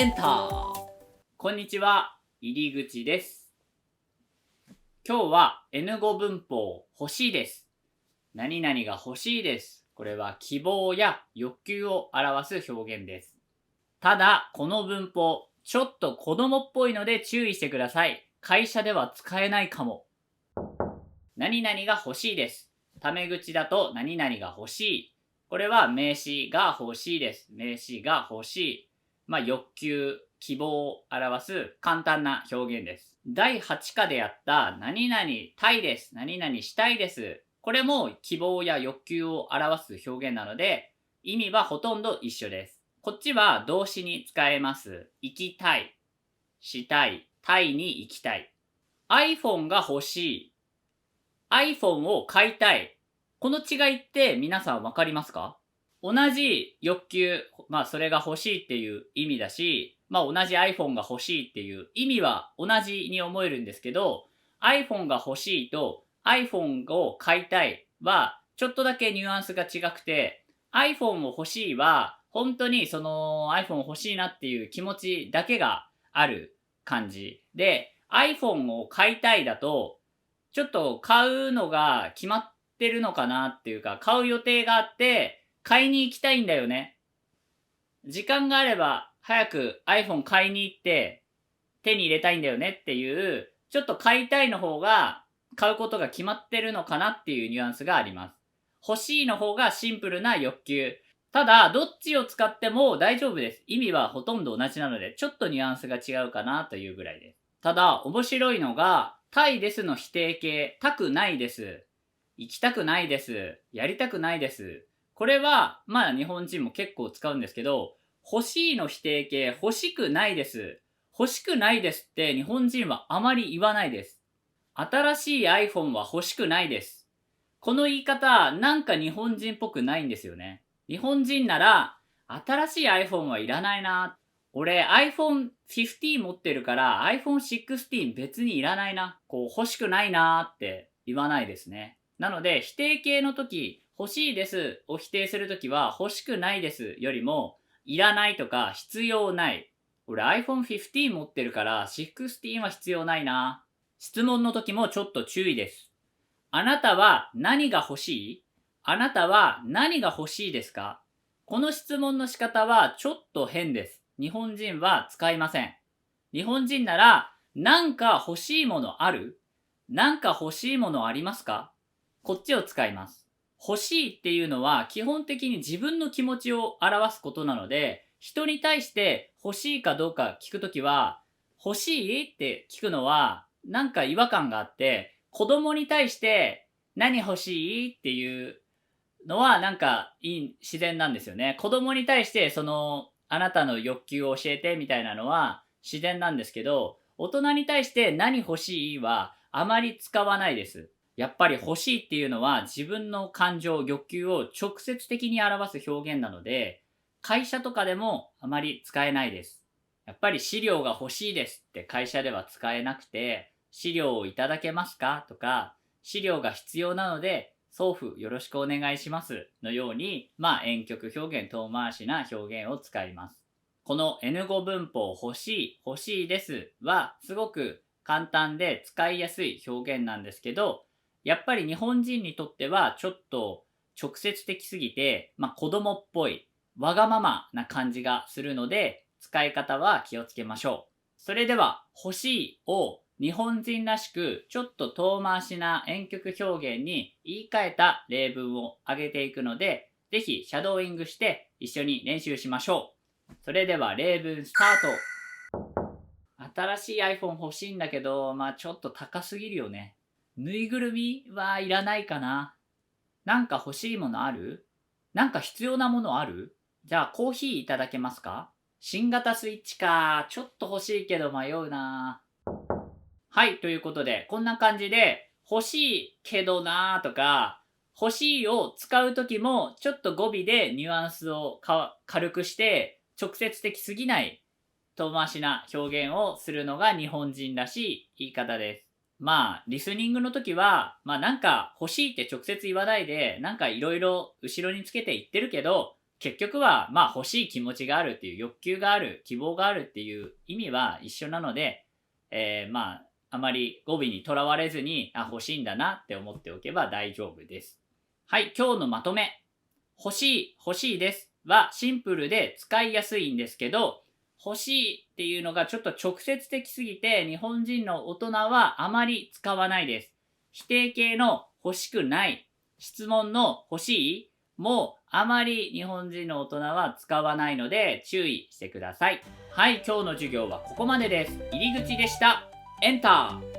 エンター。こんにちは、入り口です。今日は N5 文法欲しいです。何々が欲しいです。これは希望や欲求を表す表現です。ただ、この文法、ちょっと子供っぽいので注意してください。会社では使えないかも。何々が欲しいです。タメ口だと何々が欲しい。これは名詞が欲しいです。名詞が欲しい。欲求、希望を表す簡単な表現です。第8課でやった何々たいです。何々したいです。これも希望や欲求を表す表現なので、意味はほとんど一緒です。こっちは動詞に使えます。行きたい、したい、タイに行きたい。iPhone が欲しい。iPhone を買いたい。この違いって皆さんわかりますか？同じ欲求、それが欲しいっていう意味だし、同じ iPhone が欲しいっていう意味は同じに思えるんですけど、iPhone が欲しいと iPhone を買いたいはちょっとだけニュアンスが違くて、iPhone を欲しいは本当にその iPhone 欲しいなっていう気持ちだけがある感じで、iPhone を買いたいだとちょっと買うのが決まってるのかなっていうか、買う予定があって買いに行きたいんだよね。時間があれば早く iPhone 買いに行って手に入れたいんだよねっていう、ちょっと買いたいの方が買うことが決まってるのかなっていうニュアンスがあります。欲しいの方がシンプルな欲求。ただ、どっちを使っても大丈夫です。意味はほとんど同じなので、ちょっとニュアンスが違うかなというぐらいです。ただ、面白いのが、たいですの否定形、たくないです。行きたくないです。やりたくないです。これは、日本人も結構使うんですけど、欲しいの否定形、欲しくないです。欲しくないですって日本人はあまり言わないです。新しい iPhone は欲しくないです。この言い方、なんか日本人っぽくないんですよね。日本人なら、新しい iPhone はいらないな。俺 iPhone 15持ってるから iPhone 16別にいらないな。欲しくないなって言わないですね。なので否定形の時、欲しいですを否定する時は欲しくないですよりもいらないとか必要ない。俺 iPhone 15持ってるから16は必要ないな。質問の時もちょっと注意です。あなたは何が欲しい？あなたは何が欲しいですか？この質問の仕方はちょっと変です。日本人は使いません。日本人なら、なんか欲しいものある？なんか欲しいものありますか？こっちを使います。欲しいっていうのは基本的に自分の気持ちを表すことなので、人に対して欲しいかどうか聞くときは、欲しいって聞くのはなんか違和感があって、子供に対して何欲しいっていうのはなんか自然なんですよね。子供に対してあなたの欲求を教えてみたいなのは自然なんですけど、大人に対して何欲しいはあまり使わないです。やっぱり欲しいっていうのは自分の感情、欲求を直接的に表す表現なので、会社とかでもあまり使えないです。やっぱり資料が欲しいですって会社では使えなくて、資料をいただけますかとか、資料が必要なので送付よろしくお願いしますのように、婉曲表現、遠回しな表現を使います。この N5 文法欲しい、欲しいですはすごく簡単で使いやすい表現なんですけど、やっぱり日本人にとってはちょっと直接的すぎて、子供っぽい、わがままな感じがするので、使い方は気をつけましょう。それでは、欲しいを日本人らしくちょっと遠回しな婉曲表現に言い換えた例文を挙げていくので、ぜひシャドーイングして一緒に練習しましょう。それでは例文スタート。新しい iPhone 欲しいんだけど、ちょっと高すぎるよね。ぬいぐるみはいらないかな。なんか欲しいものある？なんか必要なものある？じゃあコーヒーいただけますか？新型スイッチか。ちょっと欲しいけど迷うな。はい、ということで、こんな感じで、欲しいけどなーとか、欲しいを使うときも、ちょっと語尾でニュアンスを軽くして、直接的すぎない遠回しな表現をするのが日本人らしい言い方です。リスニングの時は、なんか欲しいって直接言わないで、なんかいろいろ後ろにつけて言ってるけど、結局は、欲しい気持ちがあるっていう欲求がある、希望があるっていう意味は一緒なので、あまり語尾にとらわれずに、欲しいんだなって思っておけば大丈夫です。はい、今日のまとめ。欲しいですはシンプルで使いやすいんですけど、欲しいっていうのがちょっと直接的すぎて、日本人の大人はあまり使わないです。否定形の欲しくない、質問の欲しいもあまり日本人の大人は使わないので注意してください。はい、今日の授業はここまでです。入り口でした。エンター。